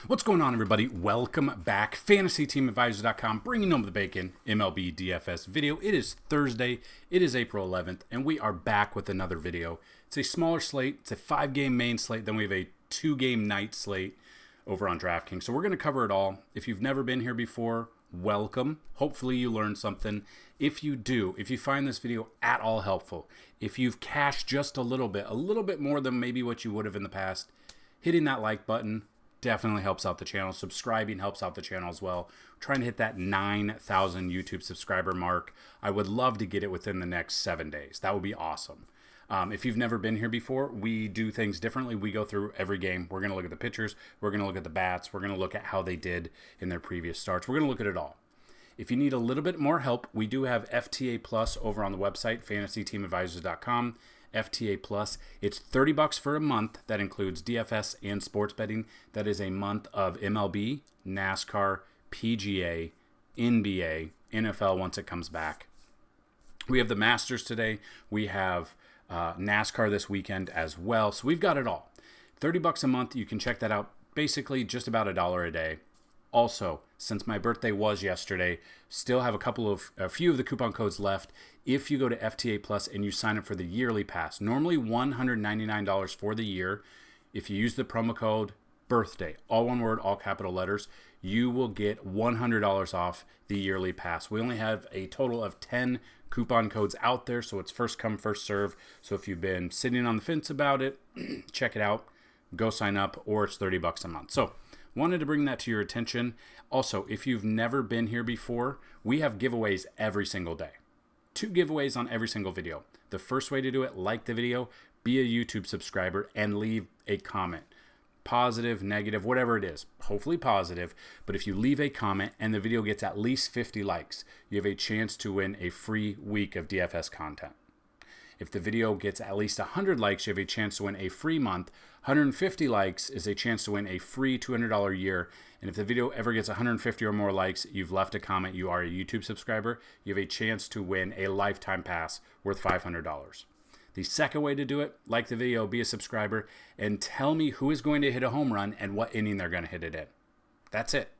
What's going on, everybody? Welcome back. FantasyTeamAdvisors.com, bringing home the bacon, MLB DFS video. It is Thursday. It is April 11th, and we are back with another video. It's a smaller slate. It's a 5-game main slate. Then we have a 2-game night slate over on DraftKings. So we're going to cover it all. If you've never been here before, welcome. Hopefully you learned something. If you do, if you find this video at all helpful, if you've cashed just a little bit more than maybe what you would have in the past, hitting that like button definitely helps out the channel. Subscribing helps out the channel as well. We're trying to hit that 9,000 YouTube subscriber mark. I would love to get it within the next 7 days. That would be awesome. If you've never been here before, we do things differently. We go through every game. We're going to look at the pitchers. We're going to look at the bats. We're going to look at how they did in their previous starts. We're going to look at it all. If you need a little bit more help, we do have FTA Plus over on the website, FantasyTeamAdvisors.com. FTA Plus. It's $30 for a month. That includes DFS and sports betting. That is a month of MLB, NASCAR, PGA, NBA, NFL once it comes back. We have the Masters today. We have NASCAR this weekend as well. So we've got it all. $30 a month. You can check that out. Basically just about $1 a day. Also, since my birthday was yesterday, still have a few of the coupon codes left. If you go to FTA Plus and you sign up for the yearly pass, normally $199 for the year. If you use the promo code birthday, all one word, all capital letters, you will get $100 off the yearly pass. We only have a total of 10 coupon codes out there, so it's first come, first serve. So if you've been sitting on the fence about it, check it out, go sign up, or it's $30 a month. So wanted to bring that to your attention. Also, if you've never been here before, we have giveaways every single day. 2 giveaways on every single video. The first way to do it, like the video, be a YouTube subscriber, and leave a comment. Positive, negative, whatever it is. Hopefully positive. But if you leave a comment and the video gets at least 50 likes, you have a chance to win a free week of DFS content. If the video gets at least 100 likes, you have a chance to win a free month. 150 likes is a chance to win a free $200 year. And if the video ever gets 150 or more likes, you've left a comment, you are a YouTube subscriber, you have a chance to win a lifetime pass worth $500. The second way to do it, like the video, be a subscriber, and tell me who is going to hit a home run and what inning they're going to hit it in. That's it.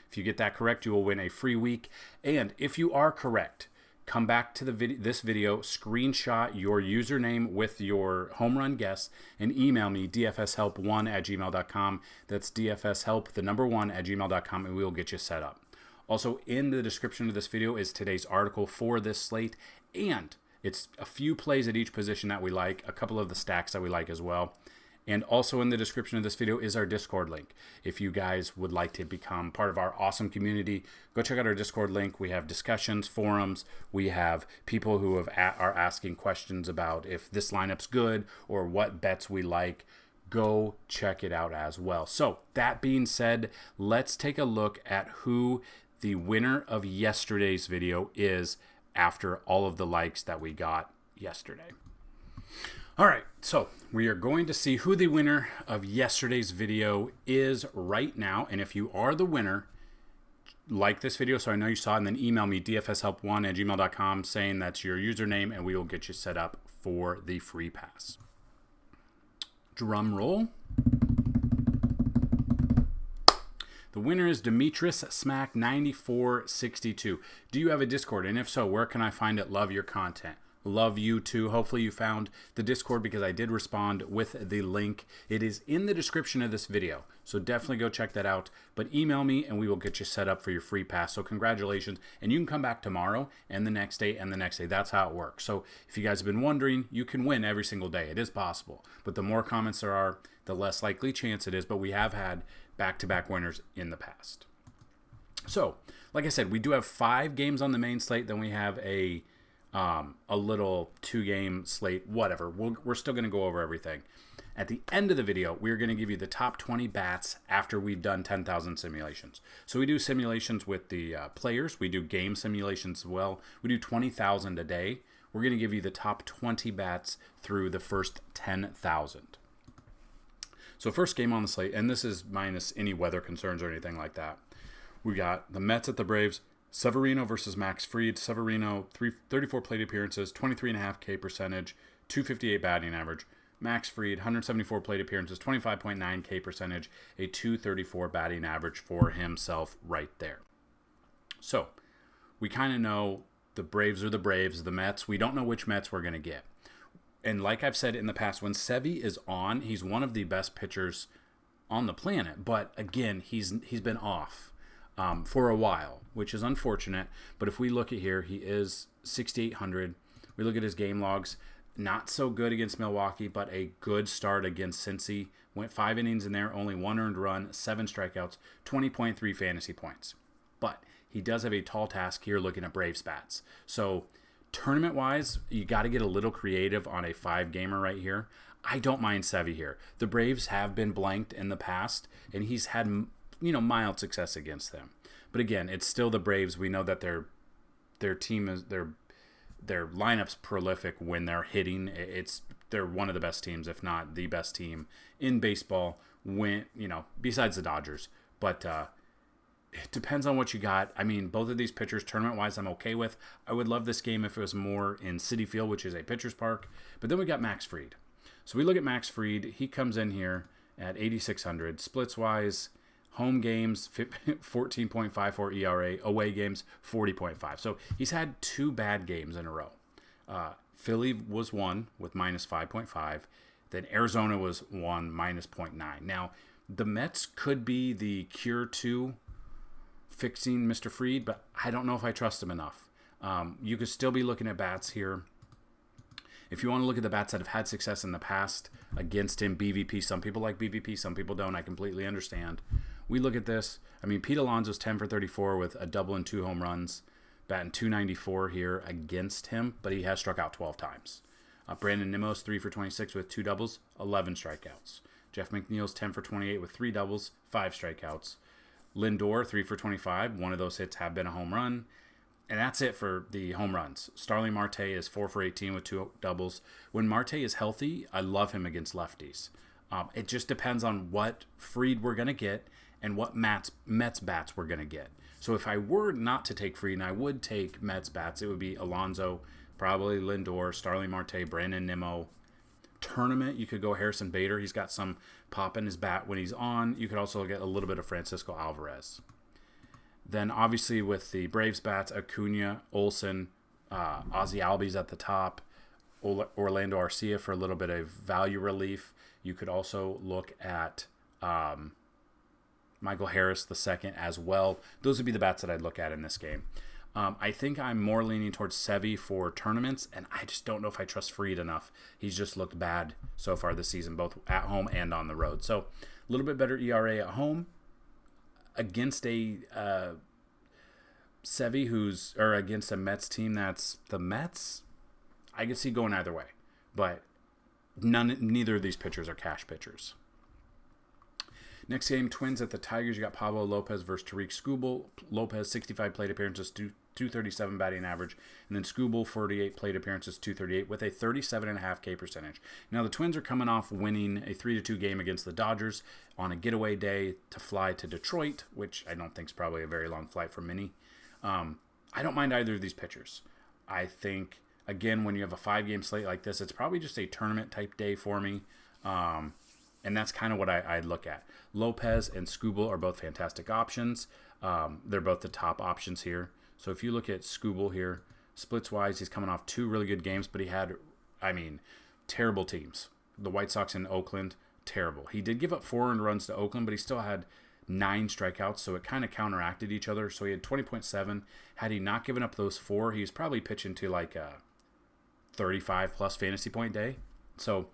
If you get that correct, you will win a free week. And if you are correct, come back to this video, screenshot your username with your home run guess, and email me, dfshelp1@gmail.com. That's dfshelp, the number 1@gmail.com, and we will get you set up. Also, in the description of this video is today's article for this slate, and it's a few plays at each position that we like, a couple of the stacks that we like as well. And also in the description of this video is our Discord link. If you guys would like to become part of our awesome community, go check out our Discord link. We have discussions, forums. We have people who are asking questions about if this lineup's good or what bets we like. Go check it out as well. So that being said, let's take a look at who the winner of yesterday's video is after all of the likes that we got yesterday. All right, so we are going to see who the winner of yesterday's video is right now. And if you are the winner, like this video so I know you saw it, and then email me, dfshelp1@gmail.com, saying that's your username, and we will get you set up for the free pass. Drum roll. The winner is Demetrius Smack 9462. Do you have a Discord? And if so, where can I find it? Love your content. Love you too. Hopefully you found the Discord because I did respond with the link. It is in the description of this video, so definitely go check that out. But email me and we will get you set up for your free pass. So congratulations. And you can come back tomorrow and the next day and the next day. That's how it works. So if you guys have been wondering, you can win every single day. It is possible. But the more comments there are, the less likely chance it is. But we have had back-to-back winners in the past. So, like I said, we do have 5 games on the main slate. Then we have a little 2-game slate, whatever. We're still going to go over everything. At the end of the video, we're going to give you the top 20 bats after we've done 10,000 simulations. So we do simulations with the players. We do game simulations as well. We do 20,000 a day. We're going to give you the top 20 bats through the first 10,000. So first game on the slate, and this is minus any weather concerns or anything like that. We got the Mets at the Braves. Severino versus Max Fried. Severino, 34 plate appearances, 23.5K percentage, 258 batting average. Max Fried, 174 plate appearances, 25.9 K percentage, a 234 batting average for himself right there. So we kind of know the Braves are the Braves, the Mets. We don't know which Mets we're going to get. And like I've said in the past, when Sevy is on, he's one of the best pitchers on the planet. But again, he's been off for a while, which is unfortunate. But if we look at here, he is 6,800. We look at his game logs. Not so good against Milwaukee, but a good start against Cincy. Went 5 innings in there, only 1 earned run, 7 strikeouts, 20.3 fantasy points. But he does have a tall task here looking at Braves bats. So tournament-wise, you got to get a little creative on a 5-gamer right here. I don't mind Sevy here. The Braves have been blanked in the past, and he's had mild success against them. But again, it's still the Braves. We know that their team is their lineup's prolific when they're hitting. They're one of the best teams, if not the best team in baseball. Besides the Dodgers, but it depends on what you got. I mean, both of these pitchers, tournament-wise, I'm okay with. I would love this game if it was more in Citi Field, which is a pitcher's park. But then we got Max Fried. So we look at Max Fried. He comes in here at 8,600. Splits-wise, home games, 14.54 ERA. Away games, 40.5. So he's had 2 bad games in a row. Philly was 1 with minus 5.5. Then Arizona was 1, minus 0.9. Now, the Mets could be the cure to fixing Mr. Fried, but I don't know if I trust him enough. You could still be looking at bats here. If you want to look at the bats that have had success in the past against him, BVP, some people like BVP, some people don't. I completely understand. We look at this. I mean, Pete Alonso's 10 for 34 with a double and 2 home runs, batting 294 here against him, but he has struck out 12 times. Brandon Nimmo's 3 for 26 with 2 doubles, 11 strikeouts. Jeff McNeil's 10 for 28 with 3 doubles, 5 strikeouts. Lindor, 3 for 25. One of those hits have been a home run. And that's it for the home runs. Starling Marte is 4 for 18 with 2 doubles. When Marte is healthy, I love him against lefties. It just depends on what Fried we're going to get and what Mets bats we're going to get. So if I were not to take Fried and I would take Mets bats, it would be Alonso, probably Lindor, Starling Marte, Brandon Nimmo. Tournament, you could go Harrison Bader. He's got some pop in his bat when he's on. You could also get a little bit of Francisco Alvarez. Then obviously with the Braves bats, Acuna, Olsen, Ozzie Albies at the top, Orlando Arcia for a little bit of value relief. You could also look at Michael Harris the second as well. Those would be the bats that I'd look at in this game. I think I'm more leaning towards Sevy for tournaments, and I just don't know if I trust Fried enough. He's just looked bad so far this season, both at home and on the road. So a little bit better ERA at home against a Sevy against a Mets team that's the Mets. I could see going either way, but neither of these pitchers are cash pitchers. Next game, Twins at the Tigers. You got Pablo Lopez versus Tariq Skubal. Lopez, 65 plate appearances, 237 batting average. And then Skubal, 48 plate appearances, 238 with a 37.5 K percentage. Now, the Twins are coming off winning a 3-2 game against the Dodgers on a getaway day to fly to Detroit, which I don't think is probably a very long flight for many. I don't mind either of these pitchers. I think, again, when you have a 5-game slate like this, it's probably just a tournament-type day for me. And that's kind of what I'd look at. Lopez and Skubal are both fantastic options. They're both the top options here. So if you look at Skubal here, splits-wise, he's coming off 2 really good games, but he had, terrible teams. The White Sox in Oakland, terrible. He did give up 4 earned runs to Oakland, but he still had 9 strikeouts, so it kind of counteracted each other. So he had 20.7. Had he not given up those 4, he was probably pitching to like a 35-plus fantasy point day. So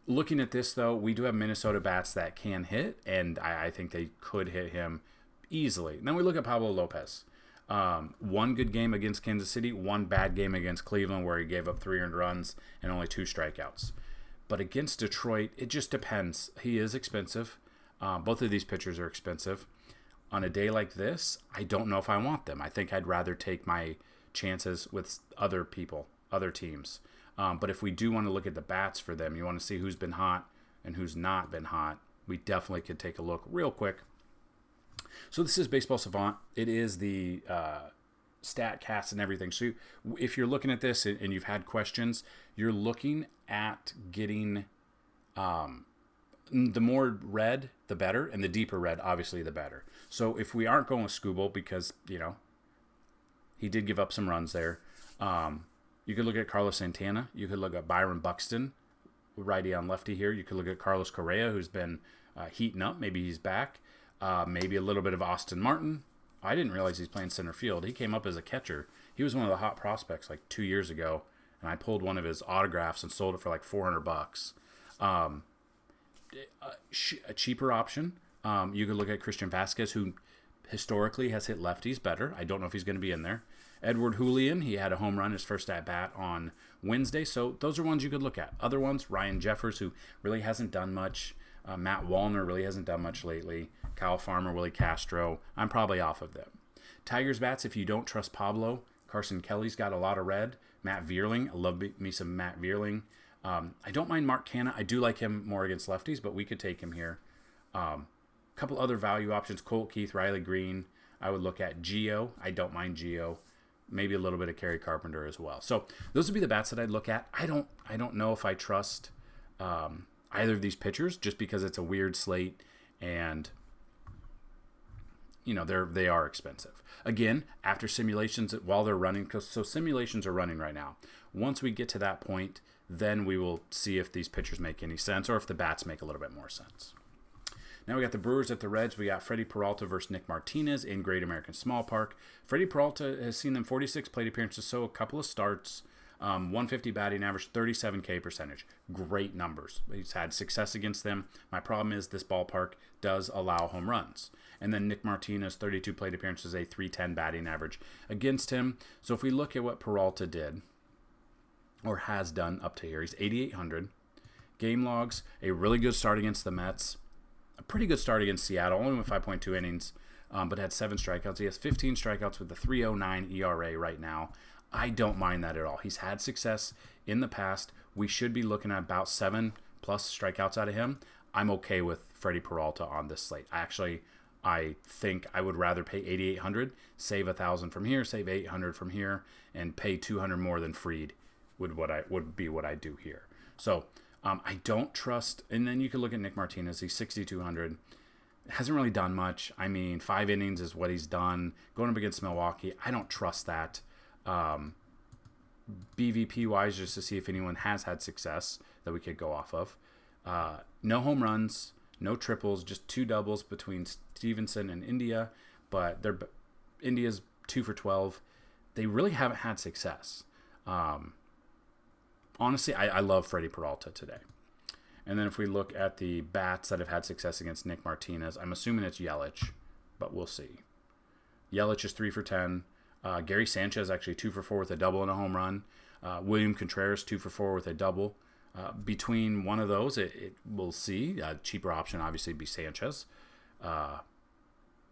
looking at this, though, we do have Minnesota bats that can hit, and I think they could hit him easily. And then we look at Pablo Lopez. 1 good game against Kansas City, 1 bad game against Cleveland where he gave up 3 earned runs and only 2 strikeouts. But against Detroit, it just depends. He is expensive. Both of these pitchers are expensive. On a day like this, I don't know if I want them. I think I'd rather take my chances with other people, other teams. But if we do want to look at the bats for them, you want to see who's been hot and who's not been hot, we definitely could take a look real quick. So this is Baseball Savant. It is the StatCast and everything. So if you're looking at this and you've had questions, you're looking at getting the more red, the better, and the deeper red, obviously, the better. So if we aren't going with Skubal because, he did give up some runs there, you could look at Carlos Santana. You could look at Byron Buxton, righty on lefty here. You could look at Carlos Correa, who's been heating up. Maybe he's back. Maybe a little bit of Austin Martin. I didn't realize he's playing center field. He came up as a catcher. He was one of the hot prospects like 2 years ago, and I pulled one of his autographs and sold it for like $400. A cheaper option. You could look at Christian Vasquez, who historically has hit lefties better. I don't know if he's going to be in there. Edward Julian, he had a home run his first at-bat on Wednesday, so those are ones you could look at. Other ones, Ryan Jeffers, who really hasn't done much. Matt Wallner really hasn't done much lately. Kyle Farmer, Willie Castro, I'm probably off of them. Tigers bats, if you don't trust Pablo, Carson Kelly's got a lot of red. Matt Vierling, I love me some Matt Vierling. I don't mind Mark Canha. I do like him more against lefties, but we could take him here. Couple other value options, Colt Keith, Riley Green. I would look at Gio. I don't mind Gio. Maybe a little bit of Kerry Carpenter as well. So those would be the bats that I'd look at. I don't know if I trust either of these pitchers just because it's a weird slate and they are expensive. Again, after simulations, while they're running, so simulations are running right now. Once we get to that point, then we will see if these pitchers make any sense or if the bats make a little bit more sense. Now we got the Brewers at the Reds. We got Freddie Peralta versus Nick Martinez in Great American Small Park. Freddie Peralta has seen them 46 plate appearances, so a couple of starts, 150 batting average, 37 K percentage. Great numbers. He's had success against them. My problem is this ballpark does allow home runs. And then Nick Martinez, 32 plate appearances, a 310 batting average against him. So if we look at what Peralta did or has done up to here, he's 8,800. Game logs, a really good start against the Mets. A pretty good start against Seattle, only with 5.2 innings, but had 7 strikeouts. He has 15 strikeouts with a 3.09 ERA right now. I don't mind that at all. He's had success in the past. We should be looking at about 7+ strikeouts out of him. I'm okay with Freddie Peralta on this slate. I think I would rather pay 8,800, save 1,000 from here, save 800 from here, and pay 200 more than Fried would be what I do here. So I don't trust, and then you can look at Nick Martinez. He's 6,200. Hasn't really done much. 5 innings is what he's done. Going up against Milwaukee, I don't trust that. BVP-wise, just to see if anyone has had success that we could go off of. No home runs, no triples, just 2 doubles between Stevenson and India, but India's 2 for 12. They really haven't had success. Honestly, I love Freddie Peralta today. And then if we look at the bats that have had success against Nick Martinez, I'm assuming it's Yelich, but we'll see. Yelich is 3 for 10. Gary Sanchez actually 2 for 4 with a double and a home run. William Contreras 2 for 4 with a double. Between one of those, we'll see. Cheaper option obviously be Sanchez. But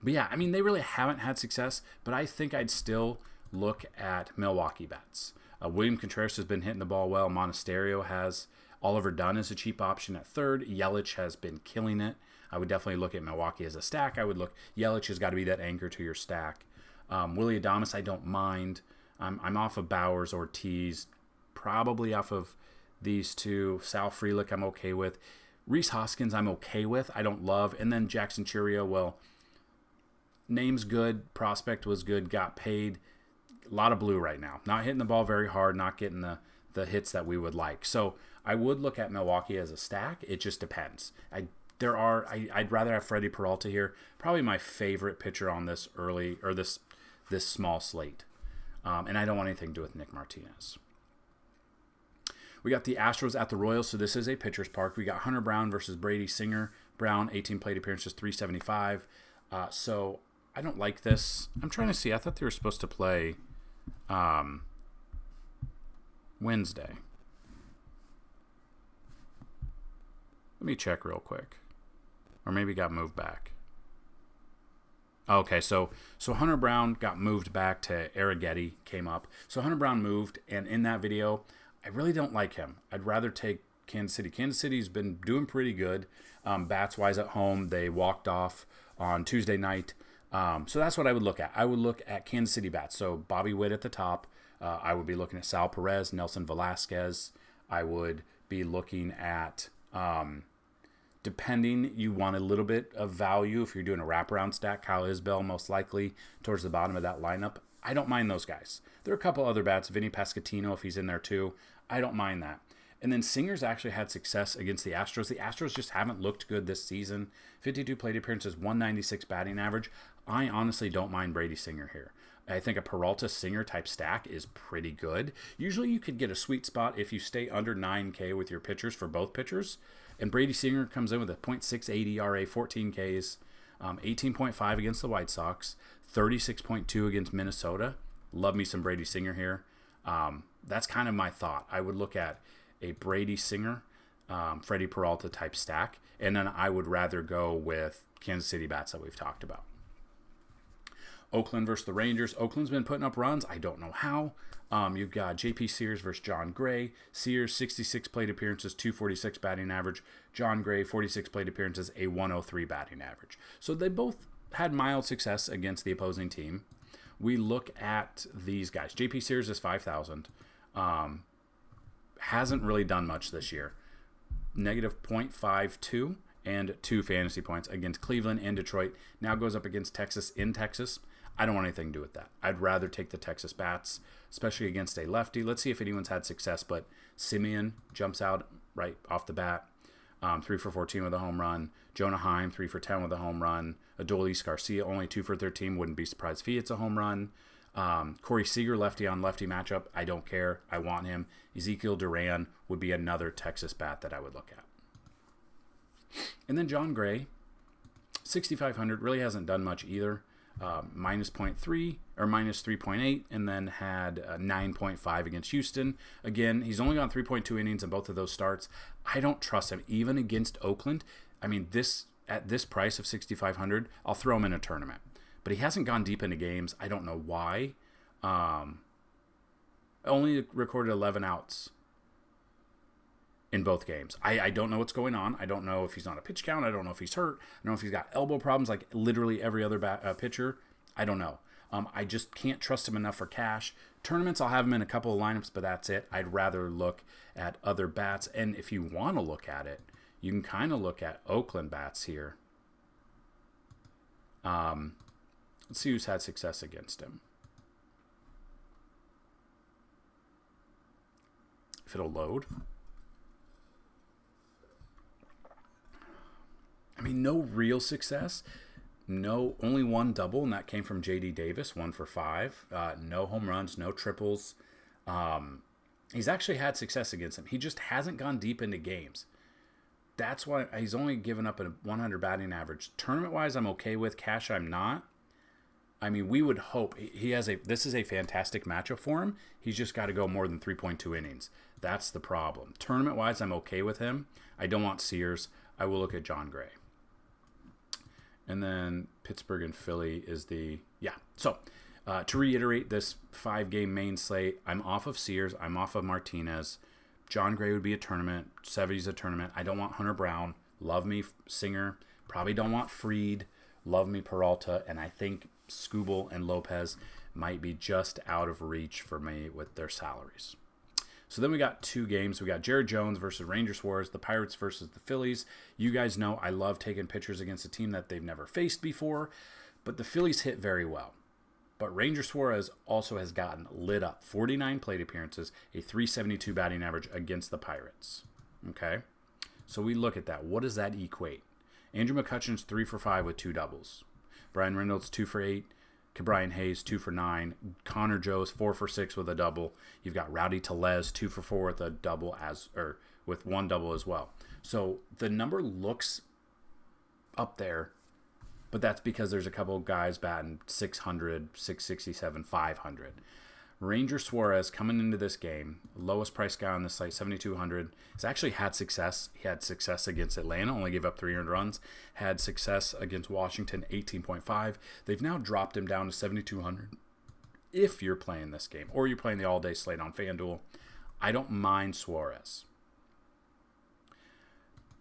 yeah, they really haven't had success, but I think I'd still look at Milwaukee bats. William Contreras has been hitting the ball well. Monasterio has. Oliver Dunn is a cheap option at third. Yelich has been killing it. I would definitely look at Milwaukee as a stack. Yelich has got to be that anchor to your stack. Willie Adames, I don't mind. I'm off of Bowers, Ortiz, probably off of these two. Sal Frelick, I'm okay with. Rhys Hoskins, I'm okay with. I don't love. And then Jackson Chourio, well, name's good. Prospect was good. Got paid. A lot of blue right now. Not hitting the ball very hard. Not getting the hits that we would like. So I would look at Milwaukee as a stack. It just depends. I'd rather have Freddie Peralta here. Probably my favorite pitcher on this this small slate. And I don't want anything to do with Nick Martinez. We got the Astros at the Royals, so this is a pitcher's park. We got Hunter Brown versus Brady Singer. Brown, 18 plate appearances, 375. So I don't like this. I'm trying to see. I thought they were supposed to play Wednesday. Let me check real quick. Or maybe got moved back. Okay, so Hunter Brown got moved back to Arrighetti, came up. So Hunter Brown moved, and in that video, I really don't like him. I'd rather take Kansas City. Kansas City's been doing pretty good. Bats-wise at home, they walked off on Tuesday night. So that's what I would look at. I would look at Kansas City bats. So Bobby Witt at the top. I would be looking at Sal Perez, Nelson Velasquez. I would be looking at, depending, you want a little bit of value. If you're doing a wraparound stack, Kyle Isbell most likely towards the bottom of that lineup. I don't mind those guys. There are a couple other bats. Vinny Pasquantino, if he's in there too. I don't mind that. And then Singer's actually had success against the Astros. The Astros just haven't looked good this season. 52 plate appearances, 196 batting average. I honestly don't mind Brady Singer here. I think a Peralta Singer type stack is pretty good. Usually you could get a sweet spot if you stay under 9K with your pitchers for both pitchers. And Brady Singer comes in with a .680 ERA, 14 Ks, 18.5 against the White Sox, 36.2 against Minnesota. Love me some Brady Singer here. That's kind of my thought. I would look at a Brady Singer, Freddie Peralta type stack, and then I would rather go with Kansas City bats that we've talked about. Oakland versus the Rangers. Oakland's been putting up runs. I don't know how. You've got J.P. Sears versus John Gray. Sears, 66 plate appearances, 246 batting average. John Gray, 46 plate appearances, a 103 batting average. So they both had mild success against the opposing team. We look at these guys. J.P. Sears is 5,000. Hasn't really done much this year. Negative .52 and 2 fantasy points against Cleveland and Detroit. Now goes up against Texas in Texas. I don't want anything to do with that. I'd rather take the Texas bats, especially against a lefty. Let's see if anyone's had success, but Simeon jumps out right off the bat. 3 for 14 with a home run. Jonah Heim, 3 for 10 with a home run. Adolis Garcia, only 2 for 13. Wouldn't be surprised if he hits a home run. Corey Seager, lefty on lefty matchup. I don't care. I want him. Ezekiel Duran would be another Texas bat that I would look at. And then John Gray, 6,500, really hasn't done much either. Minus 0.3 or minus 3.8, and then had 9.5 against Houston. Again, he's only gone 3.2 innings in both of those starts. I don't trust him, even against Oakland. I mean, at this price of 6,500, I'll throw him in a tournament. But he hasn't gone deep into games. I don't know why. Only recorded 11 outs in both games. I don't know what's going on. I don't know if he's on a pitch count. I don't know if he's hurt. I don't know if he's got elbow problems like literally every other pitcher. I don't know. I just can't trust him enough for cash. Tournaments, I'll have him in a couple of lineups, but that's it. I'd rather look at other bats. And if you want to look at it, you can kind of look at Oakland bats here. Let's see who's had success against him. If it'll load. I mean, no real success. No, only one double, and that came from J.D. Davis, 1 for 5. No home runs, no triples. He's actually had success against him. He just hasn't gone deep into games. That's why he's only given up a 100 batting average. Tournament-wise, I'm okay with. Cash, I'm not. I mean, we would hope this is a fantastic matchup for him. He's just got to go more than 3.2 innings. That's the problem. Tournament-wise, I'm okay with him. I don't want Sears. I will look at John Gray. And then Pittsburgh and Philly is So, to reiterate this 5-game main slate, I'm off of Sears. I'm off of Martinez. John Gray would be a tournament. Sevy's a tournament. I don't want Hunter Brown. Love me Singer. Probably don't want Fried. Love me Peralta. And I think Skubal and Lopez might be just out of reach for me with their salaries. So then we got 2 games. We got Jared Jones versus Ranger Suarez, the Pirates versus the Phillies. You guys know I love taking pitchers against a team that they've never faced before, but the Phillies hit very well. But Ranger Suarez also has gotten lit up. 49 plate appearances, a 372 batting average against the Pirates. Okay? So we look at that. What does that equate? Andrew McCutcheon's 3 for 5 with 2 doubles. Brian Reynolds 2 for 8. Ke'Bryan Hayes 2 for 9. Connor Joe's 4 for 6 with a double. You've got Rowdy Tellez 2 for 4 with a double with 1 double as well. So the number looks up there, but that's because there's a couple of guys batting 600, 667, 500. Ranger Suarez coming into this game, lowest price guy on the site, 7,200. Has actually had success. He had success against Atlanta, only gave up 300 runs. Had success against Washington, 18.5. They've now dropped him down to 7,200 if you're playing this game, or you're playing the all-day slate on Fanduel. I don't mind Suarez.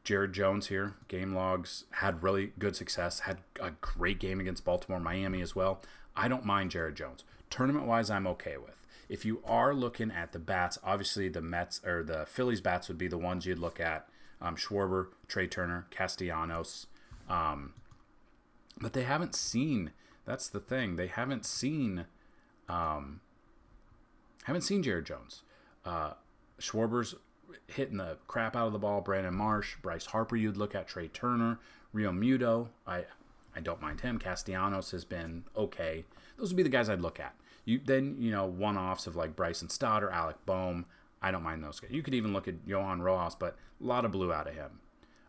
Jared Jones here, game logs, had really good success, had a great game against Baltimore, Miami as well. I don't mind Jared Jones. Tournament-wise, I'm okay with. If you are looking at the bats, obviously the Mets or the Phillies bats would be the ones you'd look at. Schwarber, Trey Turner, Castellanos. But they haven't seen, that's the thing, they haven't seen Jared Jones. Schwarber's hitting the crap out of the ball. Brandon Marsh, Bryce Harper you'd look at, Trey Turner, Rio Muto. I don't mind him. Castellanos has been okay. Those would be the guys I'd look at. One-offs of like Bryson Stott or Alec Boehm. I don't mind those guys. You could even look at Johan Rojas, but a lot of blue out of him.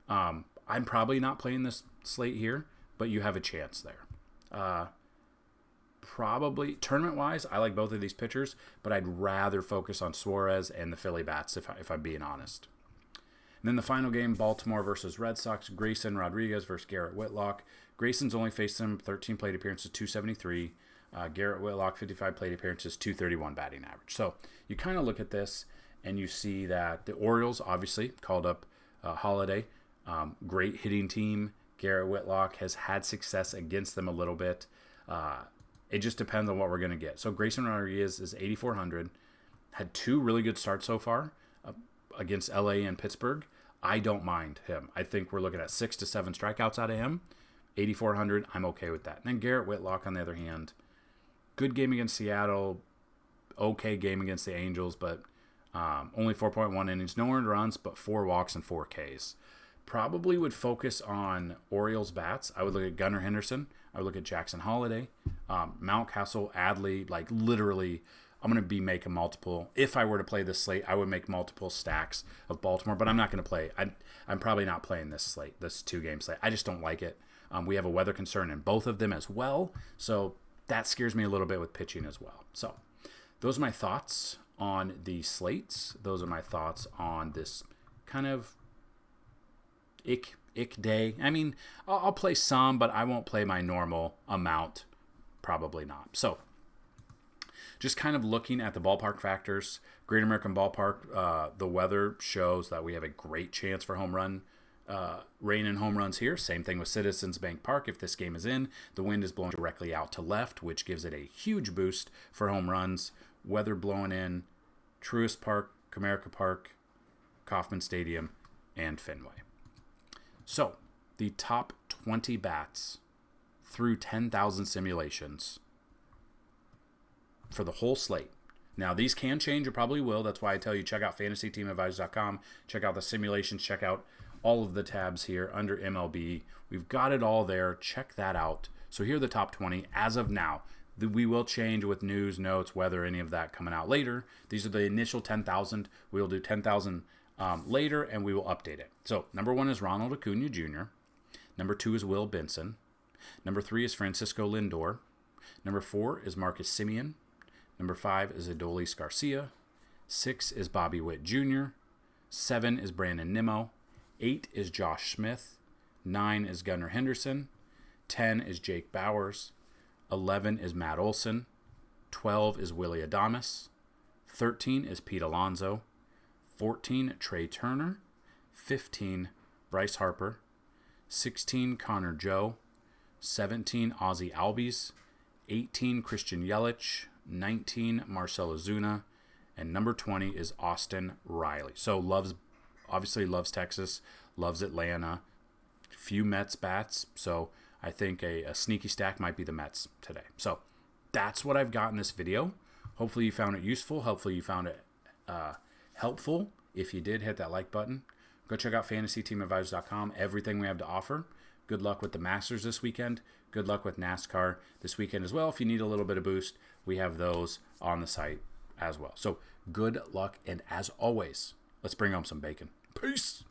I'm probably not playing this slate here, but you have a chance there. Probably tournament-wise, I like both of these pitchers, but I'd rather focus on Suarez and the Philly bats if I'm being honest. And then the final game, Baltimore versus Red Sox, Grayson Rodriguez versus Garrett Whitlock. Grayson's only faced him 13 plate appearances, 273. Garrett Whitlock, 55 plate appearances, 231 batting average. So you kind of look at this and you see that the Orioles obviously called up Holiday. Great hitting team. Garrett Whitlock has had success against them a little bit. It just depends on what we're going to get. So Grayson Rodriguez is 8,400. Had two really good starts so far against LA and Pittsburgh. I don't mind him. I think we're looking at 6 to 7 strikeouts out of him. 8,400, I'm okay with that. And then Garrett Whitlock, on the other hand, good game against Seattle, okay game against the Angels, but only 4.1 innings, no earned runs, but 4 walks and 4 Ks. Probably would focus on Orioles bats. I would look at Gunnar Henderson. I would look at Jackson Holiday, Mountcastle, Adley. Like literally, I'm going to be making multiple. If I were to play this slate, I would make multiple stacks of Baltimore, but I'm not going to play. I'm probably not playing this slate, this 2-game slate. I just don't like it. We have a weather concern in both of them as well, so that scares me a little bit with pitching as well. So those are my thoughts on the slates. Those are my thoughts on this kind of ick day. I mean, I'll play some, but I won't play my normal amount. Probably not. So just kind of looking at the ballpark factors. Great American Ballpark, the weather shows that we have a great chance for home run. Rain and home runs here. Same thing with Citizens Bank Park. If this game is in, the wind is blowing directly out to left, which gives it a huge boost for home runs. Weather blowing in Truist Park, Comerica Park, Kauffman Stadium, and Fenway. So, the top 20 bats through 10,000 simulations for the whole slate. Now, these can change, or probably will. That's why I tell you, check out FantasyTeamAdvisors.com. Check out the simulations. Check out all of the tabs here under MLB. We've got it all there. Check that out. So here are the top 20 as of now. We will change with news, notes, weather, any of that coming out later. These are the initial 10,000. We will do 10,000 later, and we will update it. So number 1 is Ronald Acuna Jr. Number 2 is Will Benson. Number 3 is Francisco Lindor. Number 4 is Marcus Semien. Number 5 is Adolis Garcia. 6 is Bobby Witt Jr. 7 is Brandon Nimmo. 8 is Josh Smith. 9 is Gunnar Henderson. 10 is Jake Bowers. 11 is Matt Olson. 12 is Willie Adames. 13 is Pete Alonso. 14, Trey Turner. 15, Bryce Harper. 16, Connor Joe. 17, Ozzie Albies. 18, Christian Yelich. 19, Marcell Ozuna. And number 20 is Austin Riley. So obviously loves Texas, loves Atlanta. Few Mets bats, so I think a sneaky stack might be the Mets today. So that's what I've got in this video. Hopefully you found it useful. Hopefully you found it helpful. If you did, hit that like button. Go check out FantasyTeamAdvisors.com. Everything we have to offer. Good luck with the Masters this weekend. Good luck with NASCAR this weekend as well. If you need a little bit of boost, we have those on the site as well. So good luck, and as always, let's bring home some bacon. Peace.